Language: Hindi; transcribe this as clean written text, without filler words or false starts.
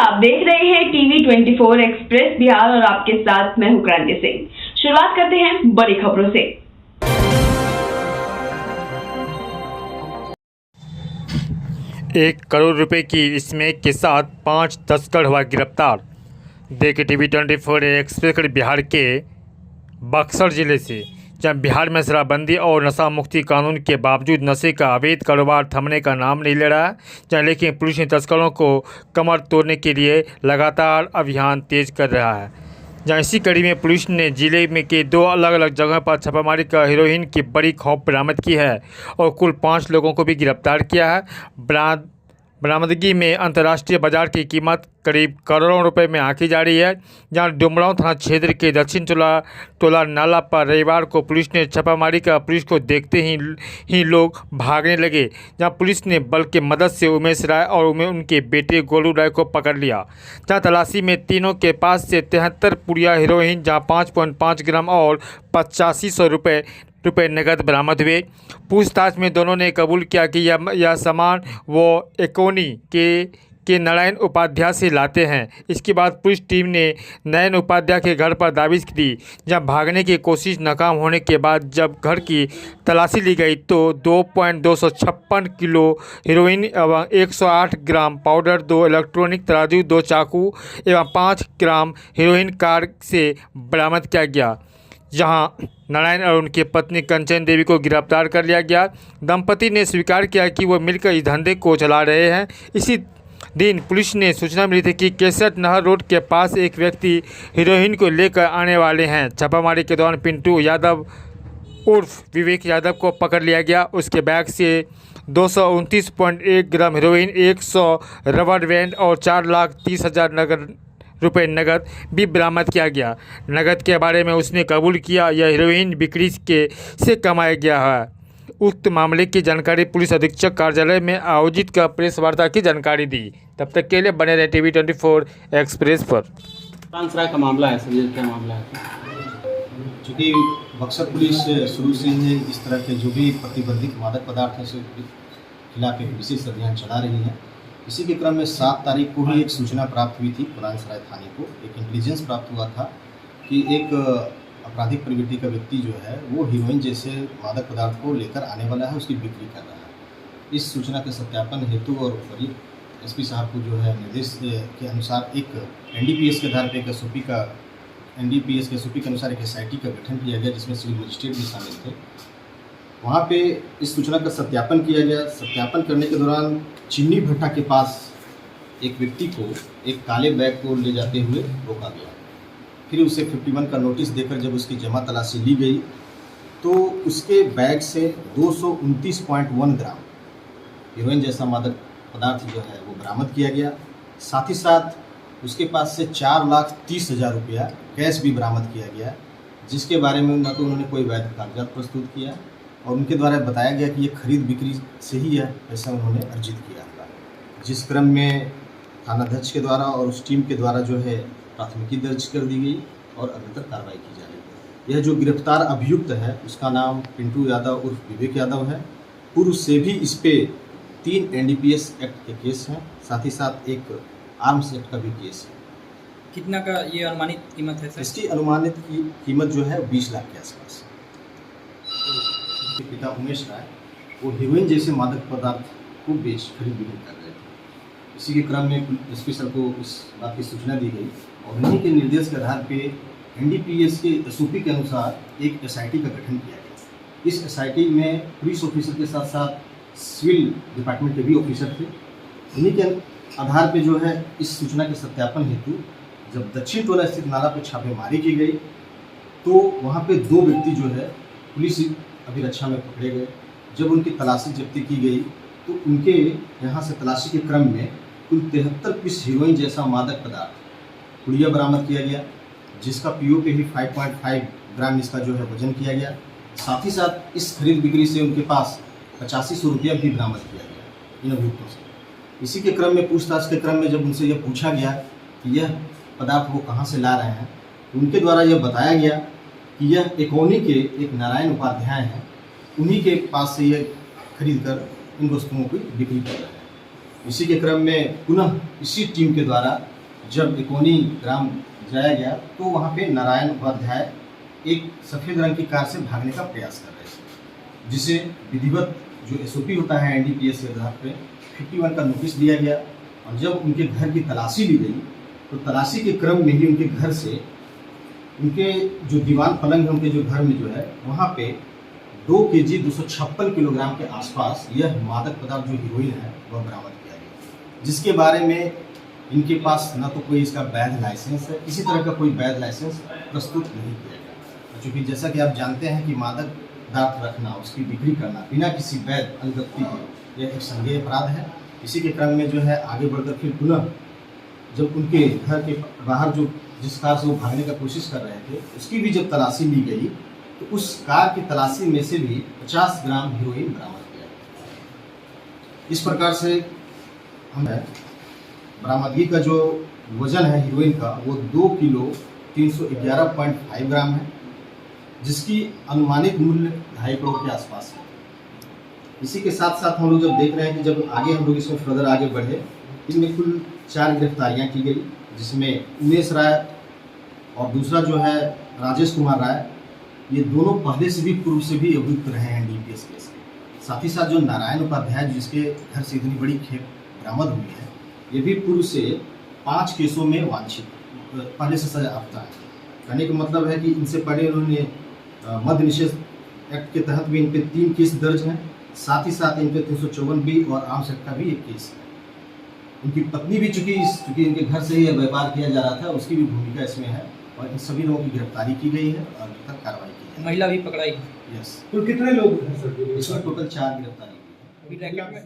आप देख रहे हैं टीवी 24 एक्सप्रेस बिहार और आपके साथ मैं हूं क्रांति सिंह। शुरुआत करते हैं बड़ी खबरों से। 1 करोड़ रुपए की स्मैक के साथ 5 तस्कर हुआ गिरफ्तार। देखे टीवी 24 एक्सप्रेस बिहार के बक्सर जिले से, जहां बिहार में शराबबंदी और नशा मुक्ति कानून के बावजूद नशे का अवैध कारोबार थमने का नाम नहीं ले रहा है। जहां लेकिन पुलिस ने तस्करों को कमर तोड़ने के लिए लगातार अभियान तेज कर रहा है। जहां इसी कड़ी में पुलिस ने जिले में के 2 अलग अलग जगह पर छापामारी कर हेरोइन की बड़ी खेप बरामद की है और कुल 5 लोगों को भी गिरफ्तार किया है। बरामदगी में अंतर्राष्ट्रीय बाजार की कीमत करीब करोड़ों रुपए में आंकी जा रही है। जहां डुमरांव थाना क्षेत्र के दक्षिण टोला नाला पर रविवार को पुलिस ने छापामारी का पुलिस को देखते ही लोग भागने लगे। जहां पुलिस ने बल की मदद से उमेश राय और उनके बेटे गोलू राय को पकड़ लिया। जहां तलाशी में तीनों के पास से 73 पुड़िया हेरोइन, जहां 5.5 ग्राम और 8500 रुपये नकद बरामद हुए। पूछताछ में दोनों ने कबूल किया कि यह सामान वो एकोनी के नारायण उपाध्याय से लाते हैं। इसके बाद पुलिस टीम ने नारायण उपाध्याय के घर पर दाबिश दी। जब भागने की कोशिश नाकाम होने के बाद जब घर की तलाशी ली गई तो 2.256 किलो हेरोइन एवं 108 ग्राम पाउडर, 2 इलेक्ट्रॉनिक तराजू, 2 चाकू एवं 5 ग्राम हेरोइन कार से बरामद किया गया। जहां नारायण और उनकी पत्नी कंचन देवी को गिरफ्तार कर लिया गया। दंपति ने स्वीकार किया कि वो मिलकर इस धंधे को चला रहे हैं। इसी दिन पुलिस ने सूचना मिली थी कि केसट नहर रोड के पास एक व्यक्ति हीरोइन को लेकर आने वाले हैं। छापामारी के दौरान पिंटू यादव उर्फ विवेक यादव को पकड़ लिया गया। उसके बैग से 229.1 ग्राम हीरोइन, 100 रबर बैंड और 4,30,000 रुपये नगद भी बरामद किया गया। नगद के बारे में उसने कबूल किया यह हीरोइन बिक्री से कमाया गया है। उक्त मामले की जानकारी पुलिस अधीक्षक कार्यालय में आयोजित का प्रेस वार्ता की जानकारी दी। तब तक के लिए बने रहे टीवी 24 एक्सप्रेस पर। ट्रांसफर का मामला है सर, क्या मामला है? चूँकि बक्सर पुलिस शुरू से ही इस तरह के जो भी प्रतिबंधित मादक पदार्थ हैं के खिलाफ एक विशेष अभियान चला रही है। इसी के क्रम में 7 तारीख को ही एक सूचना प्राप्त हुई थी पुरानसराय थाने को। एक इंटेलिजेंस प्राप्त हुआ था कि एक आपराधिक प्रवृत्ति का व्यक्ति जो है वो हीरोइन जैसे मादक पदार्थ को लेकर आने वाला है, उसकी बिक्री कर रहा है। इस सूचना के सत्यापन हेतु और वरीय एसपी साहब को जो है निर्देश के अनुसार एक एनडीपीएस के आधार पर एक एनडीपीएस के एसओपी के अनुसार एक एसआईटी का गठन किया गया, जिसमें सिविल मजिस्ट्रेट भी शामिल थे। वहाँ पे इस सूचना का सत्यापन किया गया। सत्यापन करने के दौरान चिन्नी भट्टा के पास एक व्यक्ति को एक काले बैग को ले जाते हुए रोका गया। फिर उसे 51 का नोटिस देकर जब उसकी जमा तलाशी ली गई तो उसके बैग से 229.1 ग्राम हीरोइन जैसा मादक पदार्थ जो है वो बरामद किया गया। साथ ही साथ उसके पास से 4,30,000 रुपया कैश भी बरामद किया गया, जिसके बारे में न तो उन्होंने कोई वैध कागजात प्रस्तुत किया और उनके द्वारा बताया गया कि ये खरीद बिक्री से ही यह पैसा उन्होंने अर्जित किया था। जिस क्रम में थानाध्यक्ष के द्वारा और उस टीम के द्वारा जो है प्राथमिकी दर्ज कर दी गई और अग्रतर कार्रवाई की जा रही है। यह जो गिरफ्तार अभियुक्त है उसका नाम पिंटू यादव उर्फ विवेक यादव है। पूर्व से भी इस पे 3 एनडीपीएस एक्ट के केस हैं, साथ ही साथ एक आर्म्स एक्ट का भी केस है। कितना का ये अनुमानित कीमत है सर? इसकी अनुमानित कीमत जो है 20 लाख के आसपास। पिता उमेश राय वो हीरोइन जैसे मादक पदार्थ को खरीद बिक्री कर रहे थे। इसी के क्रम में एसपी सर को इस बात की सूचना दी गई और उन्हीं के निर्देश के आधार पे एनडीपीएस के एसओपी के अनुसार एक एसआईटी का गठन किया गया। इस एसआईटी में पुलिस ऑफिसर के साथ साथ सिविल डिपार्टमेंट के भी ऑफिसर थे। उन्हीं के आधार पे जो है इस सूचना के सत्यापन हेतु जब दक्षिण टोला स्थित नाला पर छापेमारी की गई तो वहाँ पे 2 व्यक्ति जो है पुलिस अभिरक्षा में पकड़े गए। जब उनकी तलाशी जब्ती की गई तो उनके यहाँ से तलाशी के क्रम में कुल 73 पीस हीरोइन जैसा मादक पदार्थ पुड़िया बरामद किया गया, जिसका पीओ पे ही 5.5 ग्राम इसका जो है वजन किया गया। साथ ही साथ इस खरीद बिक्री से उनके पास 8500 रुपया भी बरामद किया गया इन अभियुक्तों से। इसी के क्रम में पूछताछ के क्रम में जब उनसे यह पूछा गया कि यह पदार्थ वो कहाँ से ला रहे हैं, उनके द्वारा यह बताया गया कि यह एकोनी के एक नारायण उपाध्याय हैं, उन्हीं के पास से यह खरीद कर इन वस्तुओं की बिक्री कर रहे हैं। इसी के क्रम में पुनः इसी टीम के द्वारा जब इकोनी ग्राम जाया गया तो वहाँ पे नारायण उपाध्याय एक सफ़ेद रंग की कार से भागने का प्रयास कर रहे थे, जिसे विधिवत जो एसओपी होता है एनडीपीएस के आधार पे 51 का नोटिस दिया गया। और जब उनके घर की तलाशी ली गई तो तलाशी के क्रम में ही उनके घर से उनके जो दीवान पलंग है उनके जो घर में जो है वहाँ पे 2 kg 256 किलोग्राम के आसपास यह मादक पदार्थ जो हीरोइन है वह बरामद किया गया, जिसके बारे में इनके पास न तो कोई इसका वैध लाइसेंस है, किसी तरह का कोई वैध लाइसेंस प्रस्तुत नहीं किया गया। चूँकि जैसा कि आप जानते हैं कि मादक पदार्थ रखना, उसकी बिक्री करना बिना किसी वैध अनुज्ञप्ति के यह एक संज्ञेय अपराध है। इसी के क्रम में जो है आगे बढ़कर फिर पुनः जब उनके घर के बाहर जो जिस कार से वो भागने का कोशिश कर रहे थे उसकी भी जब तलाशी ली गई तो उस कार की तलाशी में से भी 50 ग्राम हीरोइन बरामद किया गया। इस प्रकार से हम बरामदगी का जो वजन है हीरोइन का वो 2 किलो 311.5 ग्राम है, जिसकी अनुमानित मूल्य 2.5 करोड़ के आसपास है। इसी के साथ साथ हम लोग जब देख रहे हैं कि जब आगे हम लोग इसमें फर्दर आगे बढ़े, इसमें कुल 4 गिरफ्तारियां की गई, जिसमें उमेश राय और दूसरा जो है राजेश कुमार राय, ये दोनों पहले से भी पूर्व से भी अभियुक्त रहे हैं एनडीपीएस केस के। साथ ही साथ जो नारायण उपाध्याय जिसके घर से इतनी बड़ी खेप बरामद हुई है, ये भी पूर्व से 5 केसों में वांछित पहले से सजा याफ्ता है। कहने का मतलब है कि इनसे पहले उन्होंने मद्य निषेध एक्ट के तहत भी इन पे 3 केस दर्ज हैं, साथ ही साथ इन पे 354B और आर्म्स एक्ट का भी एक केस है। उनकी पत्नी भी चूँकि इनके घर से ही व्यापार किया जा रहा था, उसकी भी भूमिका इसमें है और इन सभी लोगों की गिरफ्तारी की गई है और अभी तक कार्रवाई की है। महिला भी पकड़ाई। यस, तो कितने लोग हैं सर? इसमें टोटल 4 गिरफ्तारी की है। अभी रैकेट में